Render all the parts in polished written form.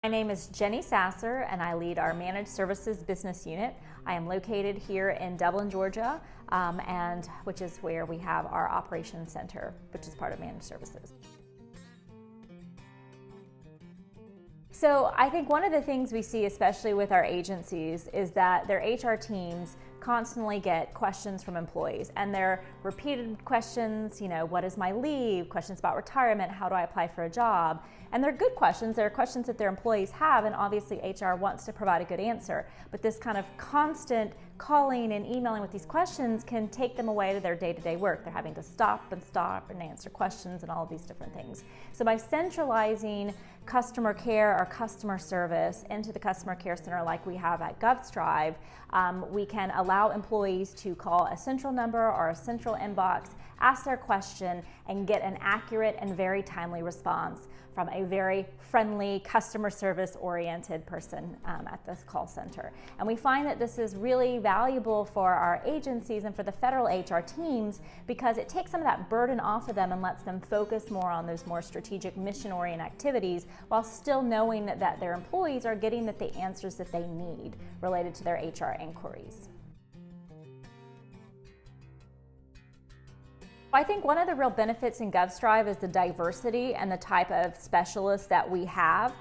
My name is Jenny Sasser and I lead our Managed Services Business Unit. I am located here in Dublin, Georgia, which is where we have our Operations Center, which is part of Managed Services. So I think one of the things we see, especially with our agencies, is that their HR teams constantly get questions from employees, and they're repeated questions, what is my leave, questions about retirement, how do I apply for a job? And they're good questions, they're questions that their employees have, and obviously HR wants to provide a good answer. But this kind of constant calling and emailing with these questions can take them away to their day-to-day work. They're having to stop and answer questions and all of these different things. So by centralizing customer care or customer service into the customer care center like we have at GovStrive, we can allow employees to call a central number or a central inbox, ask their question, and get an accurate and very timely response from a very friendly, customer service oriented person at this call center. And we find that this is really valuable for our agencies and for the federal HR teams because it takes some of that burden off of them and lets them focus more on those more strategic mission-oriented activities while still knowing that their employees are getting the answers that they need related to their HR inquiries. I think one of the real benefits in GovStrive is the diversity and the type of specialists that we have.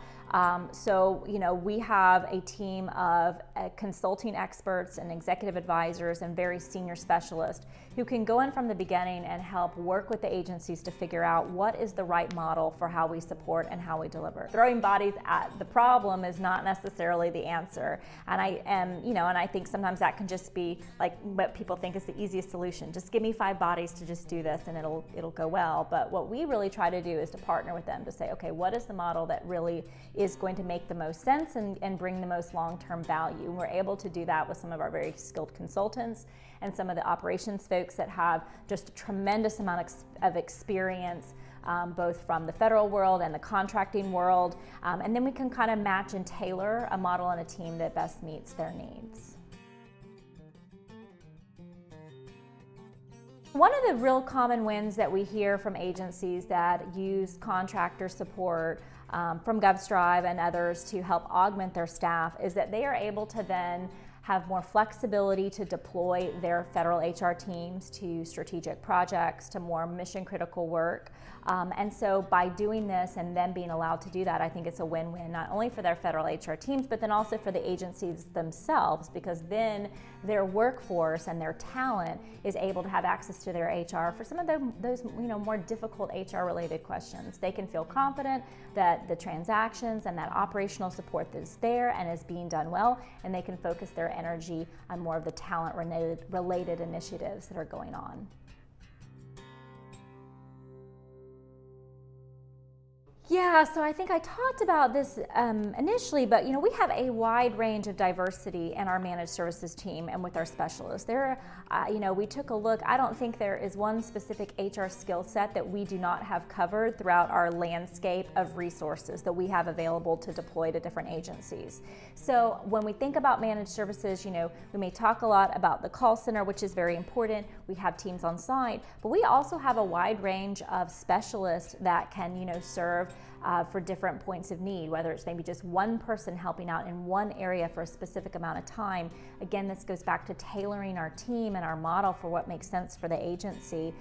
We have a team of consulting experts and executive advisors and very senior specialists who can go in from the beginning and help work with the agencies to figure out what is the right model for how we support and how we deliver. Throwing bodies at the problem is not necessarily the answer. And I think sometimes that can just be like what people think is the easiest solution. Just give me 5 bodies to just do this and it'll go well. But what we really try to do is to partner with them to say, okay, what is the model that really is going to make the most sense and bring the most long-term value. And we're able to do that with some of our very skilled consultants and some of the operations folks that have just a tremendous amount of experience, both from the federal world and the contracting world. And then we can kind of match and tailor a model and a team that best meets their needs. One of the real common wins that we hear from agencies that use contractor support from GovStrive and others to help augment their staff is that they are able to then have more flexibility to deploy their federal HR teams to strategic projects, to more mission critical work. And so by doing this and them being allowed to do that, I think it's a win-win, not only for their federal HR teams, but then also for the agencies themselves, because then their workforce and their talent is able to have access to their HR for some of those more difficult HR related questions. They can feel confident that the transactions and that operational support is there and is being done well, and they can focus their energy on more of the talent related initiatives that are going on. Yeah, so I think I talked about this initially, but we have a wide range of diversity in our managed services team and with our specialists. We took a look. I don't think there is one specific HR skill set that we do not have covered throughout our landscape of resources that we have available to deploy to different agencies. So when we think about managed services, we may talk a lot about the call center, which is very important. We have teams on site, but we also have a wide range of specialists that can, serve for different points of need, whether it's maybe just one person helping out in one area for a specific amount of time. Again, this goes back to tailoring our team and our model for what makes sense for the agency.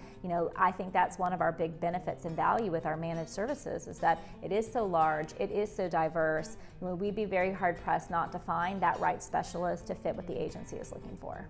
I think that's one of our big benefits and value with our managed services is that it is so large, it is so diverse. We'd be very hard pressed not to find that right specialist to fit what the agency is looking for.